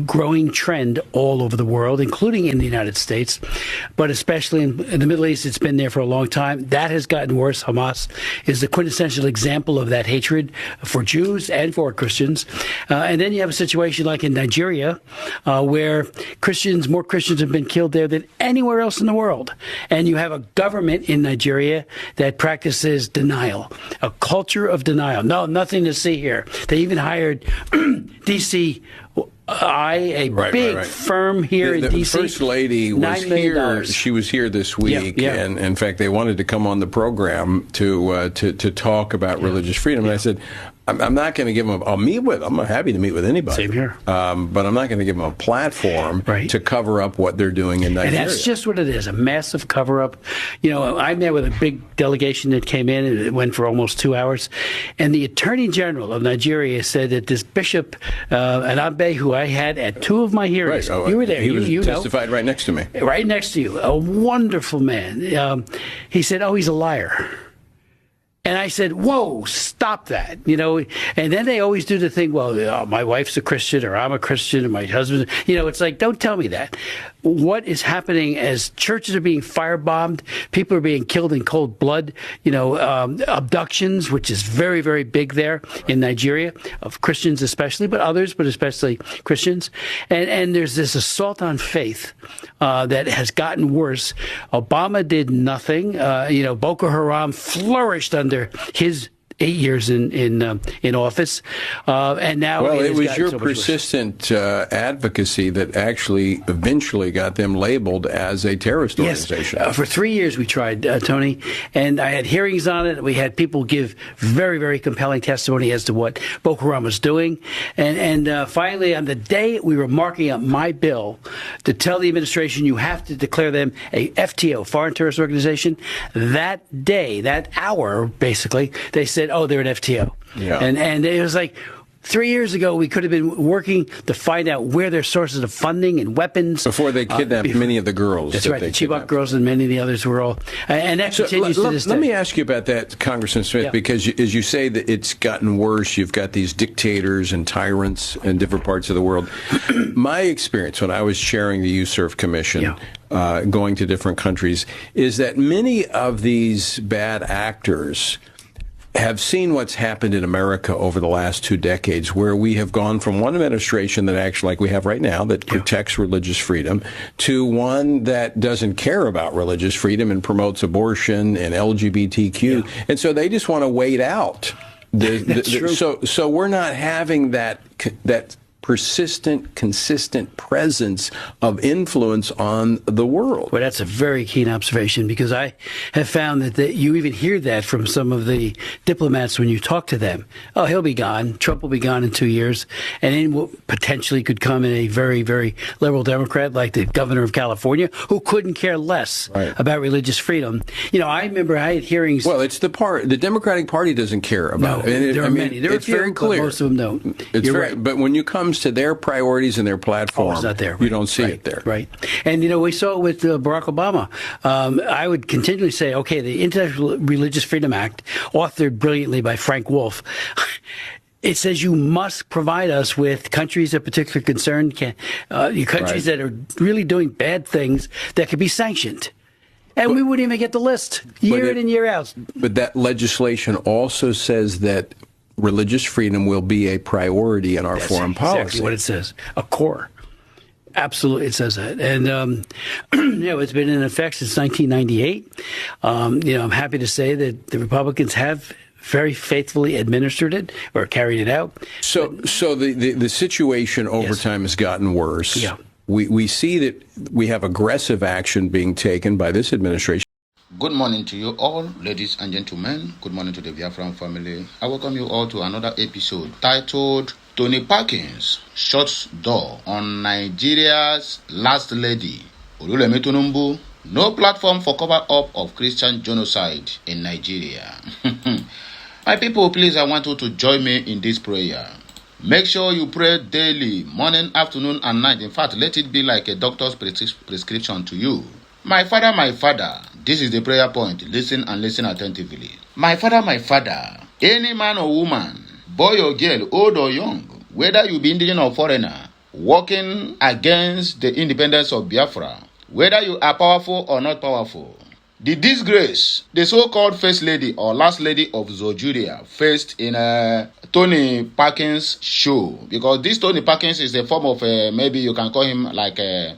growing trend all over the world, including in the United States, but especially in the Middle East. It's been there for a long time. That has gotten worse. Hamas is the quintessential example of that hatred for Jews and for Christians. And then you have a situation like in Nigeria, where more Christians have been killed there than anywhere else in the world. And you have a government in Nigeria that practices denial, a culture of denial. No, nothing to see here. They even hired DC. A big firm here in D.C. The First Lady was here. She was here this week, and in fact, they wanted to come on the program to talk about religious freedom. And I said, I'm not going to give them. I'll meet with them. I'm happy to meet with anybody. Same here. But I'm not going to give them a platform to cover up what they're doing in Nigeria. And that's just what it is, a massive cover-up. You know, I met with a big delegation that came in, and it went for almost 2 hours. And the Attorney General of Nigeria said that this Bishop Anabe, who I had at 2 of my hearings, you were there. He testified right next to me. Right next to you. A wonderful man. He said, he's a liar. And I said, whoa, stop that, you know. And then they always do the thing, well, my wife's a Christian, or I'm a Christian, and my husband, you know, it's like, don't tell me that. What is happening as churches are being firebombed, people are being killed in cold blood, you know, abductions, which is very, very big there in Nigeria, of Christians especially, but others, but especially Christians. And there's this assault on faith that has gotten worse. Obama did nothing. You know, Boko Haram flourished under his 8 years in office, and now it was your persistent advocacy that actually eventually got them labeled as a terrorist organization. Yes. For 3 years we tried, Tony, and I had hearings on it. We had people give very, very compelling testimony as to what Boko Haram was doing, and finally, on the day we were marking up my bill to tell the administration you have to declare them a FTO, foreign terrorist organization, that day, that hour, basically, they said, they're an FTO. Yeah. And it was like 3 years ago, we could have been working to find out where their sources of funding and weapons. Before they kidnapped many of the girls. That's right. The Chibok girls and many of the others were all. And that continues to this day. Let me ask you about that, Congressman Smith, because as you say that it's gotten worse. You've got these dictators and tyrants in different parts of the world. My experience when I was chairing the USERF Commission, going to different countries, is that many of these bad actors have seen what's happened in America over the last 2 decades, where we have gone from one administration that actually, like we have right now, that protects religious freedom, to one that doesn't care about religious freedom and promotes abortion and LGBTQ. And so they just want to wait out. So we're not having that persistent, consistent presence of influence on the world. Well, that's a very keen observation, because I have found that you even hear that from some of the diplomats when you talk to them. Oh, he'll be gone. Trump will be gone in 2 years. And then potentially could come in a very, very liberal Democrat like the governor of California, who couldn't care less about religious freedom. You know, I remember I had hearings. Well, it's the Democratic Party doesn't care about it. There are many. There are it's very clear. Most of them don't. You're right. But when you come to their priorities and their platform, it's not there. You don't see it there. Right. And, you know, we saw it with Barack Obama. I would continually say, okay, the International Religious Freedom Act, authored brilliantly by Frank Wolf, it says you must provide us with countries of particular concern, countries that are really doing bad things that could be sanctioned. And we wouldn't even get the list year in and year out. But that legislation also says that religious freedom will be a priority in our foreign policy. That's exactly what it says. A core. Absolutely, it says that. And, you know, it's been in effect since 1998. You know, I'm happy to say that the Republicans have very faithfully administered it or carried it out. So the situation over time has gotten worse. Yeah. We see that we have aggressive action being taken by this administration. Good morning to you all, ladies and gentlemen. Good morning to the Biafran family. I welcome you all to another episode titled Tony Perkins Shuts Door on Nigeria's Last Lady, Olulemi Tǔñubū. No platform for cover-up of Christian genocide in Nigeria. My people, please, I want you to join me in this prayer. Make sure you pray daily, morning, afternoon, and night. In fact, let it be like a doctor's prescription to you. My Father, this is the prayer point. Listen and listen attentively. My Father, any man or woman, boy or girl, old or young, whether you be Indian or foreigner, working against the independence of Biafra, whether you are powerful or not powerful. The disgrace the so-called first lady or last lady of Zojuria faced in Tony Perkins' show, because this Tony Perkins is a form of maybe you can call him like a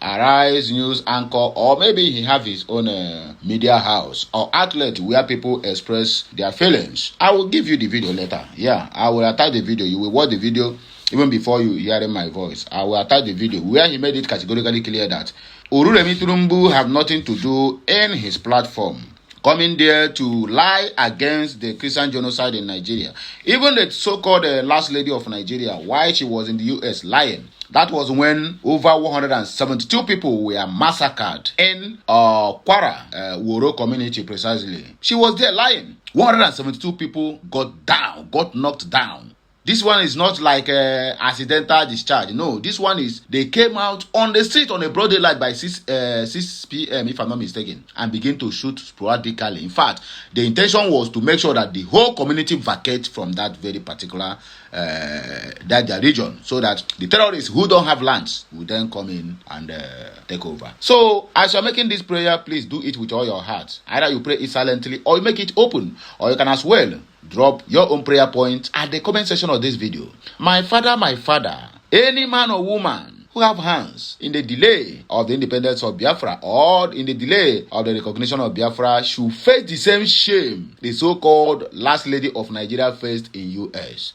Arise news anchor, or maybe he have his own media house or outlet where people express their feelings. I will give you the video later. Yeah, I will attach the video. You will watch the video even before you hearing my voice. I will attach the video where he made it categorically clear that Tǔñubū have nothing to do in his platform coming there to lie against the Christian genocide in Nigeria. Even the so-called last lady of Nigeria, while she was in the US lying, that was when over 172 people were massacred in Kwara, Woro community precisely. She was there lying. 172 people got knocked down. This one is not like accidental discharge. No, this one is they came out on the street on a broad daylight by 6 p.m. if I'm not mistaken, and begin to shoot sporadically. In fact, the intention was to make sure that the whole community vacate from that very particular that region, so that the terrorists who don't have lands will then come in and take over. So as you're making this prayer, please do it with all your heart. Either you pray it silently or you make it open, or you can as well drop your own prayer point at the comment section of this video. My Father, any man or woman who have hands in the delay of the independence of Biafra or in the delay of the recognition of Biafra should face the same shame the so-called last lady of Nigeria faced in US.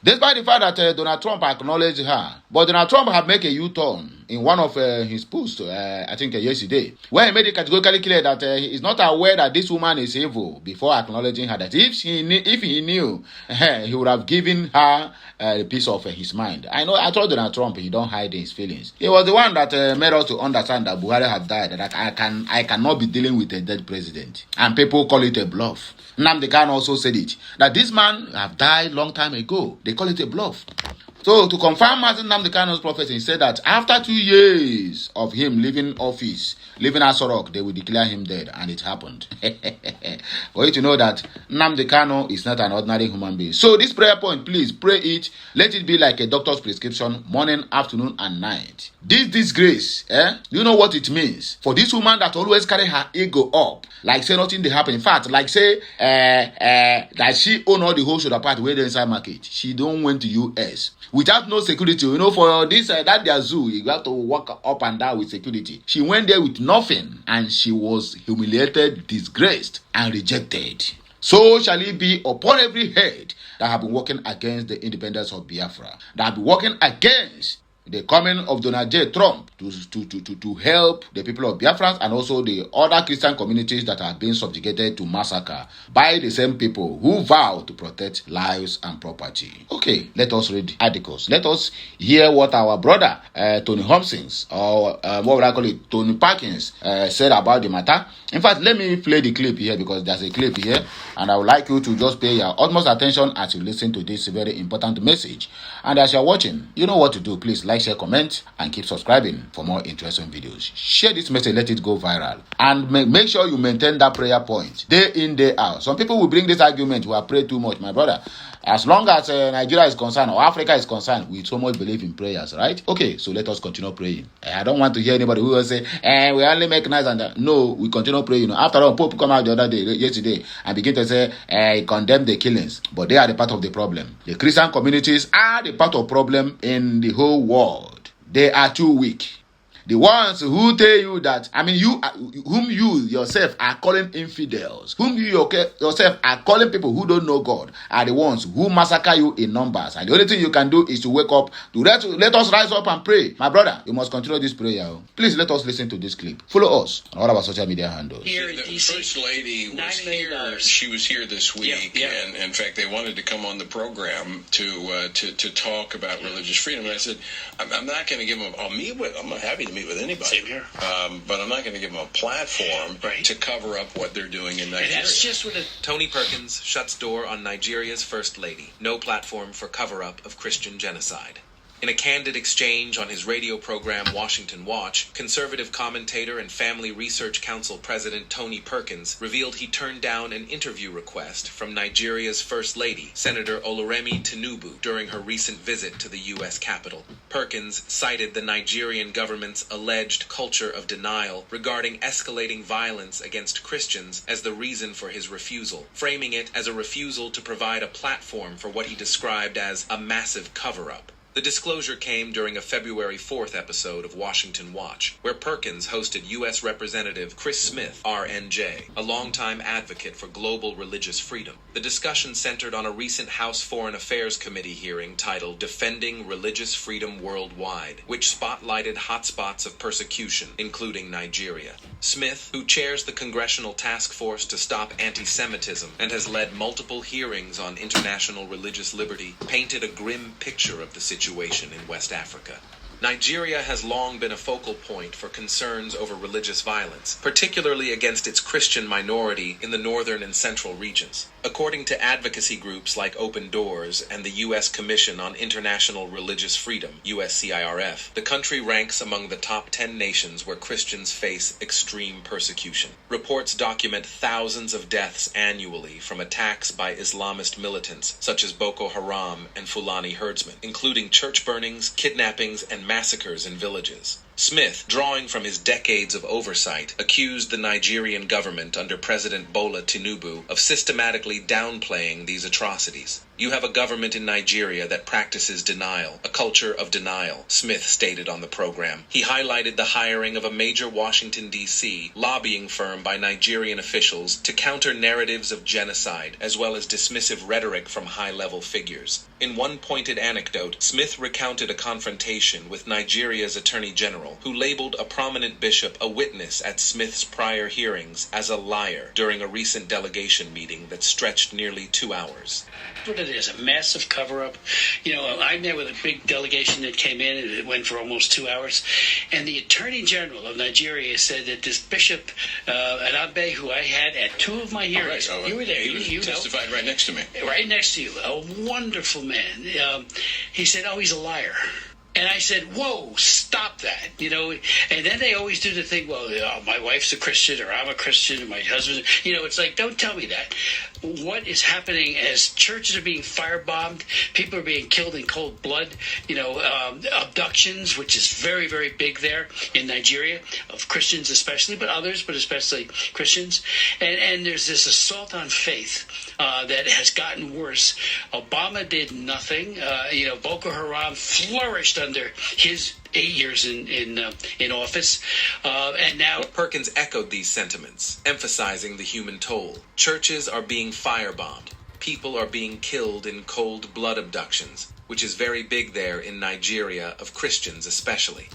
Despite the fact that Donald Trump acknowledged her, but Donald Trump had made a U-turn in one of his posts, I think yesterday, where he made it categorically clear that he is not aware that this woman is evil before acknowledging her. That if he knew, he would have given her a piece of his mind. I told Donald Trump he don't hide his feelings. He was the one that made us to understand that Buhari have died, that I cannot be dealing with a dead president. And people call it a bluff. Nnamdi Kanu also said it, that this man have died long time ago. They call it a bluff. So to confirm Nnamdi Kanu's prophecy, he said that after 2 years of him leaving office, leaving Aso Rock, they will declare him dead, and it happened. For you to know that Nnamdi Kanu is not an ordinary human being. So this prayer point, please pray it. Let it be like a doctor's prescription, morning, afternoon, and night. This disgrace, you know what it means? For this woman that always carry her ego up, like say nothing they happen. In fact, like say that she own all the whole shoulder part where they inside market. She don't went to US without no security. You know, for this that their zoo, you have to walk up and down with security. She went there with nothing, and she was humiliated, disgraced, and rejected. So shall it be upon every head that have been working against the independence of Biafra, that have been working against the coming of Donald J. Trump to help the people of Biafra and also the other Christian communities that are being subjugated to massacre by the same people who vow to protect lives and property. Okay, let us read articles. Let us hear what our brother Tony Hopkins, or what would I call it, Tony Perkins, said about the matter. In fact, let me play the clip here, because there's a clip here, and I would like you to just pay your utmost attention as you listen to this very important message. And as you're watching, you know what to do. Please like, share, comment, and keep subscribing for more interesting videos. Share this message, let it go viral, and make sure you maintain that prayer point day in, day out. Some people will bring this argument, we have prayed too much. My brother, as long as Nigeria is concerned or Africa is concerned, we so much believe in prayers, right? Okay, so let us continue praying. I don't want to hear anybody who will say, we only make nice and that. No, we continue praying. After all, Pope come out the other day, yesterday, and begin to say, condemn the killings, but they are the part of the problem. The Christian communities are the part of problem in the whole world. They are too weak. The ones who tell you that, whom you yourself are calling infidels, whom you yourself are calling people who don't know God, are the ones who massacre you in numbers. And the only thing you can do is to wake up, to let us rise up and pray. My brother, you must continue this prayer. Please let us listen to this clip. Follow us on all of our social media handles. Here the First Lady was here. She was here this week, and in fact, they wanted to come on the program to talk about religious freedom. And I said, I'm not going to give them. I'm happy to meet with anybody. Same here. But I'm not going to give them a platform to cover up what they're doing in Nigeria. And that's just what Tony Perkins shuts door on Nigeria's First Lady. No platform for cover-up of Christian genocide. In a candid exchange on his radio program Washington Watch, conservative commentator and Family Research Council President Tony Perkins revealed he turned down an interview request from Nigeria's First Lady, Senator Oluremi Tǔñubū, during her recent visit to the U.S. Capitol. Perkins cited the Nigerian government's alleged culture of denial regarding escalating violence against Christians as the reason for his refusal, framing it as a refusal to provide a platform for what he described as a massive cover-up. The disclosure came during a February 4th episode of Washington Watch, where Perkins hosted U.S. Representative Chris Smith, RNJ, a longtime advocate for global religious freedom. The discussion centered on a recent House Foreign Affairs Committee hearing titled Defending Religious Freedom Worldwide, which spotlighted hotspots of persecution, including Nigeria. Smith, who chairs the Congressional Task Force to Stop Anti-Semitism and has led multiple hearings on international religious liberty, painted a grim picture of the situation in West Africa. Nigeria has long been a focal point for concerns over religious violence, particularly against its Christian minority in the northern and central regions. According to advocacy groups like Open Doors and the U.S. Commission on International Religious Freedom, USCIRF, the country ranks among the top 10 nations where Christians face extreme persecution. Reports document thousands of deaths annually from attacks by Islamist militants such as Boko Haram and Fulani herdsmen, including church burnings, kidnappings, and massacres in villages. Smith, drawing from his decades of oversight, accused the Nigerian government under President Bola Tinubu of systematically downplaying these atrocities. "You have a government in Nigeria that practices denial, a culture of denial," Smith stated on the program. He highlighted the hiring of a major Washington, D.C. lobbying firm by Nigerian officials to counter narratives of genocide, as well as dismissive rhetoric from high-level figures. In one pointed anecdote, Smith recounted a confrontation with Nigeria's Attorney General, who labeled a prominent bishop a witness at Smith's prior hearings as a liar during a recent delegation meeting that stretched nearly 2 hours. What it is, a massive cover-up. You know, I met with a big delegation that came in, and it went for almost 2 hours. And the Attorney General of Nigeria said that this Bishop Anabe, who I had at 2 of my hearings, right. you were there, He testified right next to me. Right next to you, a wonderful man. He said, "Oh, he's a liar." And I said, "Whoa, stop that," you know. And then they always do the thing, well, my wife's a Christian, or I'm a Christian, and my husband, you know, it's like, don't tell me that. What is happening as churches are being firebombed, people are being killed in cold blood, you know, abductions, which is very, very big there in Nigeria, of Christians especially, but others, but especially Christians. And there's this assault on faith that has gotten worse. Obama did nothing. You know, Boko Haram flourished under his 8 years in office, and now Perkins echoed these sentiments, emphasizing the human toll. Churches are being firebombed. People are being killed in cold blood abductions, which is very big there in Nigeria, of Christians especially.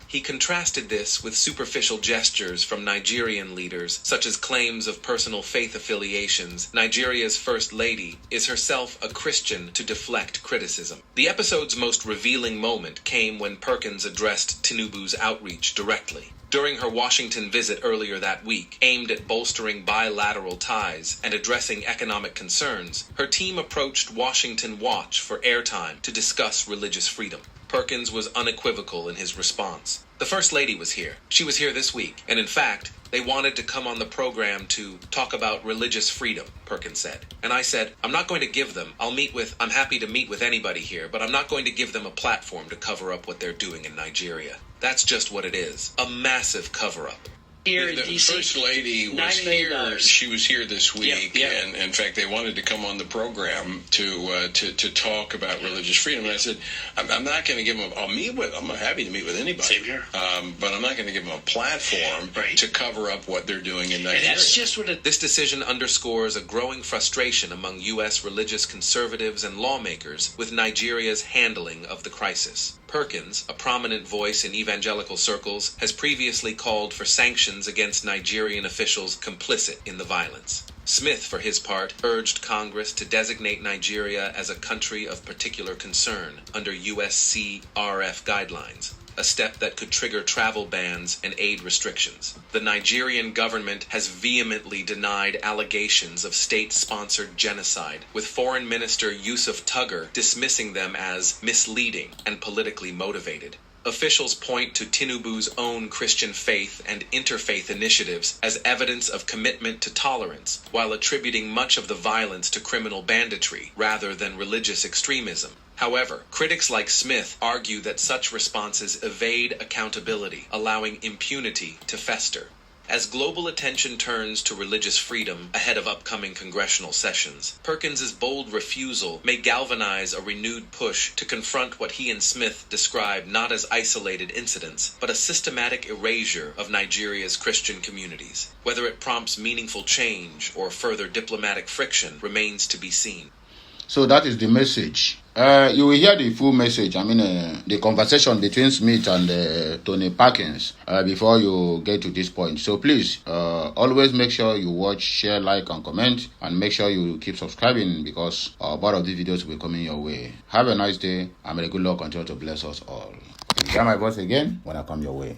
He contrasted this with superficial gestures from Nigerian leaders, such as claims of personal faith affiliations. Nigeria's First Lady is herself a Christian to deflect criticism. The episode's most revealing moment came when Perkins addressed Tinubu's outreach directly. During her Washington visit earlier that week, aimed at bolstering bilateral ties and addressing economic concerns, her team approached Washington Watch for airtime to discuss religious freedom. Perkins was unequivocal in his response. The First Lady was here. She was here this week, and in fact, they wanted to come on the program to talk about religious freedom, Perkins said. And I said, I'm not going to give them. I'm happy to meet with anybody here, but I'm not going to give them a platform to cover up what they're doing in Nigeria. That's just what it is. A massive cover-up. Here in The DC, First Lady was $9 million. here. She was here this week, Yeah. and in fact, they wanted to come on the program to talk about religious freedom. And I said, I'm not going to give them. I'm happy to meet with anybody. Same here. But I'm not going to give them a platform to cover up what they're doing in Nigeria. And that's just what This decision underscores a growing frustration among U.S. religious conservatives and lawmakers with Nigeria's handling of the crisis. Perkins, a prominent voice in evangelical circles, has previously called for sanctions against Nigerian officials complicit in the violence. Smith, for his part, urged Congress to designate Nigeria as a country of particular concern under USCRF guidelines. a step that could trigger travel bans and aid restrictions. The Nigerian government has vehemently denied allegations of state-sponsored genocide, with Foreign Minister Yusuf Tuggar dismissing them as misleading and politically motivated. Officials point to Tǐñubū's own Christian faith and interfaith initiatives as evidence of commitment to tolerance, while attributing much of the violence to criminal banditry rather than religious extremism. However, critics like Smith argue that such responses evade accountability, allowing impunity to fester. As global attention turns to religious freedom ahead of upcoming congressional sessions, Perkins's bold refusal may galvanize a renewed push to confront what he and Smith describe not as isolated incidents, but a systematic erasure of Nigeria's Christian communities. Whether it prompts meaningful change or further diplomatic friction remains to be seen. So that is the message. You will hear the full message, the conversation between Smith and Tony Perkins before you get to this point. So please, always make sure you watch, share, like, and comment, and make sure you keep subscribing because more of these videos will be coming your way. Have a nice day, and may the good Lord continue to bless us all. You hear my voice again when I come your way.